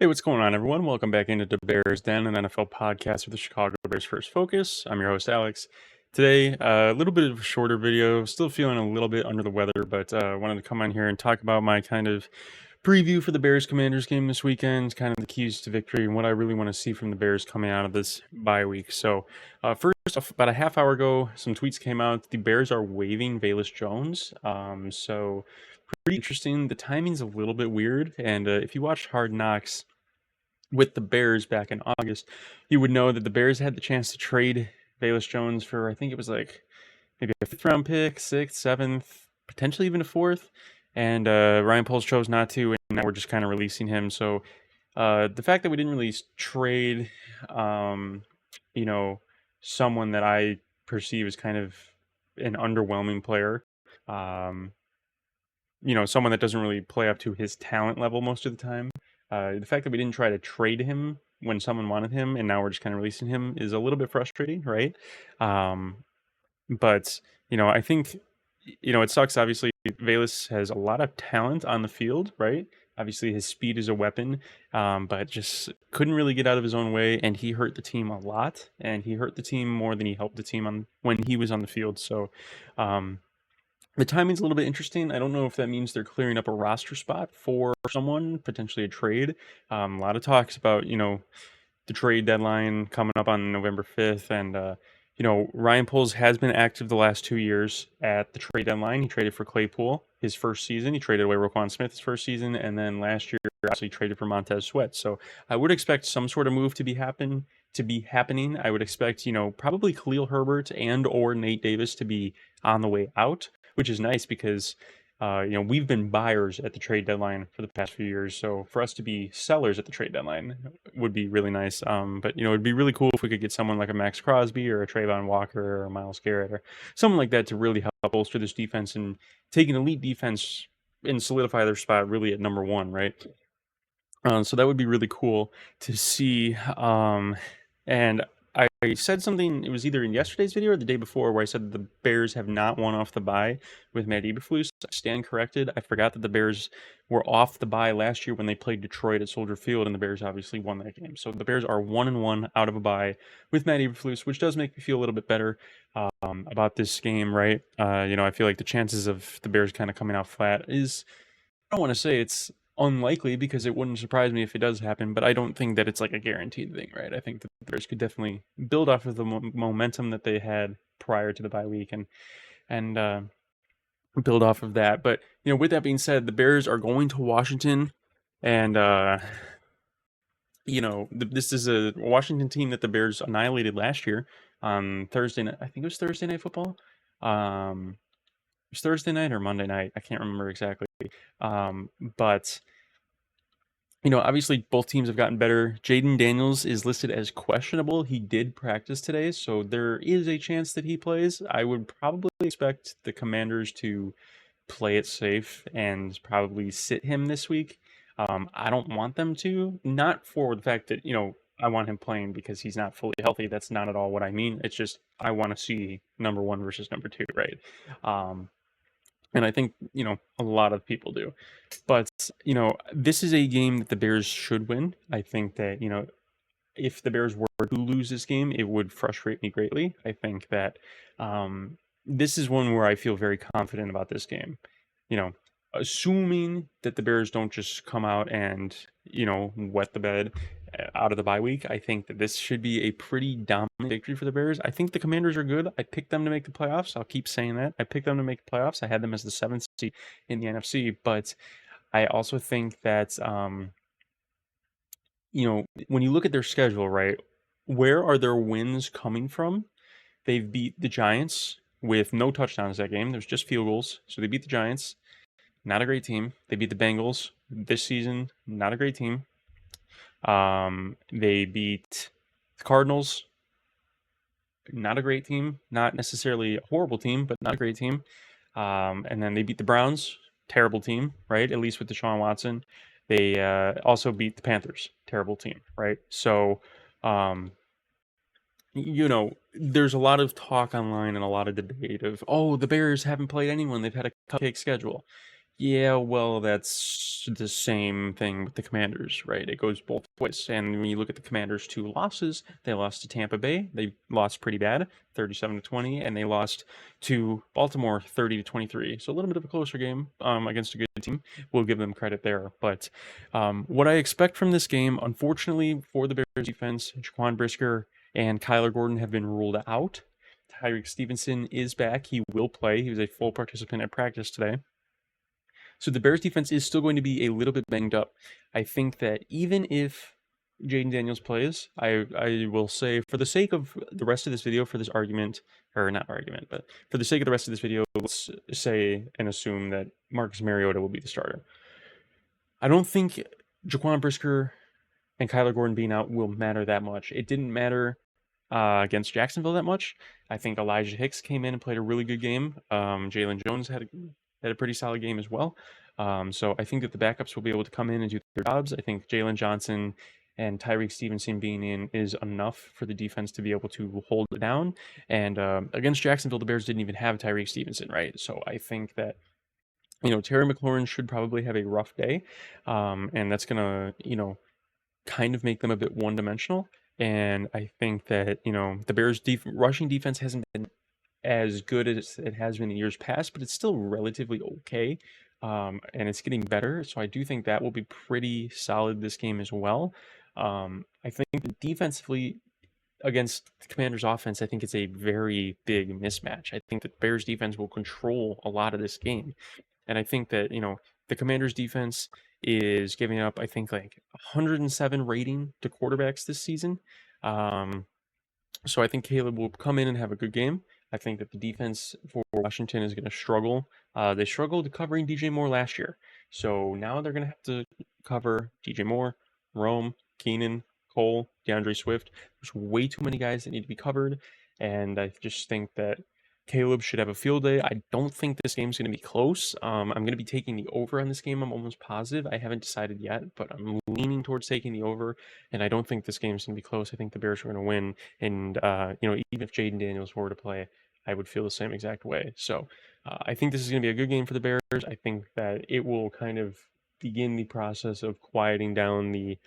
Hey, what's going on, everyone? Welcome back into Bears Den, an NFL podcast with the Chicago Bears First Focus. I'm your host, Alex. Today, a little bit of a shorter video. Still feeling a little bit under the weather, but wanted to come on here and talk about my kind of preview for the Bears-Commanders game this weekend, kind of the keys to victory, and what I really want to see from the Bears coming out of this bye week. So, first off, about a half hour ago, some tweets came out. The Bears are waiving Velus Jones. So pretty interesting. The timing's a little bit weird, and if you watched Hard Knocks with the Bears back in August, you would know that the Bears had the chance to trade Velus Jones for, I think it was like maybe a fifth round pick, sixth, seventh, potentially even a fourth. And Ryan Poles chose not to, and now we're just kind of releasing him. So the fact that we didn't really trade, you know, someone that I perceive as kind of an underwhelming player, um, someone that doesn't really play up to his talent level most of the time. The fact that we didn't try to trade him when someone wanted him and now we're just kind of releasing him is a little bit frustrating, right? But I think, it sucks. Obviously, Velus has a lot of talent on the field, right? Obviously, his speed is a weapon, but just couldn't really get out of his own way, and he hurt the team a lot, and he hurt the team more than he helped the team on when he was on the field. So, the timing's a little bit interesting. I don't know if that means they're clearing up a roster spot for someone, potentially a trade. A lot of talks about, the trade deadline coming up on November 5th. And, Ryan Poles has been active the last 2 years at the trade deadline. He traded for Claypool his first season. He traded away Roquan Smith his first season. And then last year, actually traded for Montez Sweat. So I would expect some sort of move to be happening. I would expect, probably Khalil Herbert and or Nate Davis to be on the way out, which is nice because we've been buyers at the trade deadline for the past few years. So for us to be sellers at the trade deadline would be really nice. But it'd be really cool if we could get someone like a Max Crosby or a Trayvon Walker or a Myles Garrett or someone like that to really help bolster this defense and take an elite defense and solidify their spot really at number one, right? So that would be really cool to see. And I said something, it was either in yesterday's video or the day before, where I said that the Bears have not won off the bye with Matt Eberflus. I stand corrected. I forgot that the Bears were off the bye last year when they played Detroit at Soldier Field, and the Bears obviously won that game. So the Bears are 1-1 out of a bye with Matt Eberflus, which does make me feel a little bit better about this game, right? I feel like the chances of the Bears kind of coming out flat is, I don't want to say it's unlikely because it wouldn't surprise me if it does happen, but I don't think that it's like a guaranteed thing, right? I think that the Bears could definitely build off of the momentum that they had prior to the bye week and build off of that. But with that being said, the Bears are going to Washington, and this is a Washington team that the Bears annihilated last year on Thursday night. I think it was Thursday Night Football. It was Thursday night or Monday night. I can't remember exactly. But obviously both teams have gotten better. Jaden Daniels is listed as questionable. He did practice today, so there is a chance that he plays. I would probably expect the Commanders to play it safe and probably sit him this week. I don't want them to, not for the fact that, I want him playing because he's not fully healthy. That's not at all what I mean. It's just I want to see number one versus number two, right? And I think, a lot of people do. But, this is a game that the Bears should win. I think that, if the Bears were to lose this game, it would frustrate me greatly. I think that this is one where I feel very confident about this game. Assuming that the Bears don't just come out and, wet the bed out of the bye week, I think that this should be a pretty dominant victory for the Bears. I think the Commanders are good. I picked them to make the playoffs. I'll keep saying that. I picked them to make the playoffs. I had them as the 7th seed in the NFC, but I also think that, when you look at their schedule, right, where are their wins coming from? They've beat the Giants with no touchdowns that game. There's just field goals. So they beat the Giants. Not a great team. They beat the Bengals this season. Not a great team. They beat the Cardinals. Not a great team. Not necessarily a horrible team, but not a great team. And then they beat the Browns. Terrible team, right? At least with Deshaun Watson. They also beat the Panthers. Terrible team, right? So, there's a lot of talk online and a lot of debate of, the Bears haven't played anyone. They've had a cupcake schedule. Yeah, well, that's the same thing with the Commanders, right? It goes both ways. And when you look at the Commanders' two losses, they lost to Tampa Bay. They lost pretty bad, 37-20, and they lost to Baltimore 30-23. So a little bit of a closer game against a good team. We'll give them credit there. But what I expect from this game, unfortunately for the Bears defense, Jaquan Brisker and Kyler Gordon have been ruled out. Tyreek Stevenson is back. He will play. He was a full participant at practice today. So the Bears defense is still going to be a little bit banged up. I think that even if Jaden Daniels plays, I will say, for the sake of the rest of this video, for this argument, or not argument, but for the sake of the rest of this video, let's say and assume that Marcus Mariota will be the starter. I don't think Jaquan Brisker and Kyler Gordon being out will matter that much. It didn't matter against Jacksonville that much. I think Elijah Hicks came in and played a really good game. Jalen Jones had a pretty solid game as well. So I think that the backups will be able to come in and do their jobs. I think Jalen Johnson and Tyreek Stevenson being in is enough for the defense to be able to hold it down. And against Jacksonville, the Bears didn't even have Tyreek Stevenson, right? So I think that, Terry McLaurin should probably have a rough day. And that's going to, kind of make them a bit one-dimensional. And I think that, the Bears' rushing defense hasn't been as good as it has been in years past, but it's still relatively okay. And it's getting better. So I do think that will be pretty solid this game as well. I think that defensively against the Commanders' offense, I think it's a very big mismatch. I think that Bears defense will control a lot of this game. And I think that, the Commanders defense is giving up, I think, like 107 rating to quarterbacks this season. So I think Caleb will come in and have a good game. I think that the defense for Washington is going to struggle. They struggled covering DJ Moore last year. So now they're going to have to cover DJ Moore, Rome, Keenan, Cole, DeAndre Swift. There's way too many guys that need to be covered. And I just think that Caleb should have a field day. I don't think this game's going to be close. I'm going to be taking the over on this game. I'm almost positive. I haven't decided yet, but I'm leaning towards taking the over. And I don't think this game's going to be close. I think the Bears are going to win. And, even if Jaden Daniels were to play, I would feel the same exact way. So I think this is going to be a good game for the Bears. I think that it will kind of begin the process of quieting down the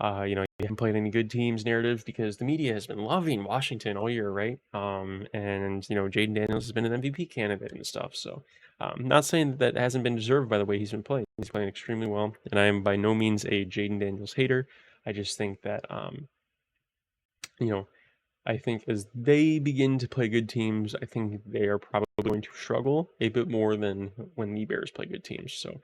you haven't played any good teams narrative, because the media has been loving Washington all year, right? And Jaden Daniels has been an MVP candidate and stuff. So, not saying that hasn't been deserved by the way he's been playing. He's playing extremely well, and I am by no means a Jaden Daniels hater. I just think that I think as they begin to play good teams, I think they are probably going to struggle a bit more than when the Bears play good teams. So,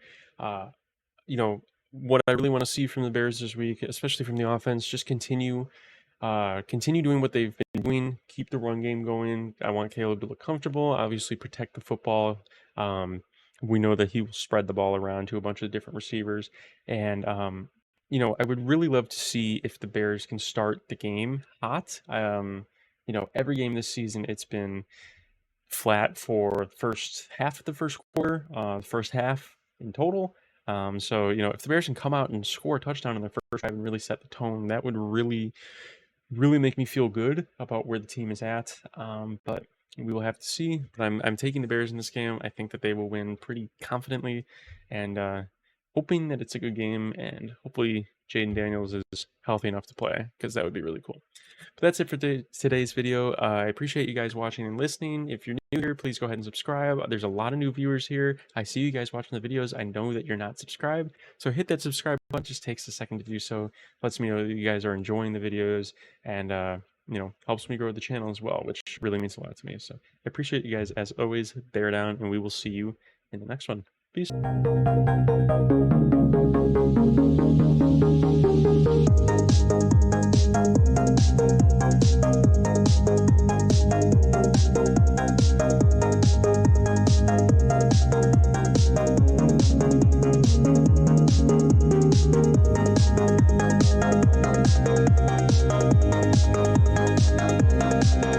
what I really want to see from the Bears this week, especially from the offense, just continue doing what they've been doing. Keep the run game going. I want Caleb to look comfortable. Obviously, protect the football. We know that he will spread the ball around to a bunch of different receivers, and I would really love to see if the Bears can start the game hot. Every game this season, it's been flat for the first half of the first quarter, first half in total. So, if the Bears can come out and score a touchdown in the first drive and really set the tone, that would really, really make me feel good about where the team is at. But we will have to see. But I'm taking the Bears in this game. I think that they will win pretty confidently, and hoping that it's a good game, and hopefully Jaden Daniels is healthy enough to play, because that would be really cool. But that's it for today's video. I appreciate you guys watching and listening. If you're new here, please go ahead and subscribe. There's a lot of new viewers here. I see you guys watching the videos. I know that you're not subscribed, so hit that subscribe button. It just takes a second to do so. Lets me know that you guys are enjoying the videos, and helps me grow the channel as well, which really means a lot to me. So I appreciate you guys as always. Bear down, and we will see you in the next one. Peace.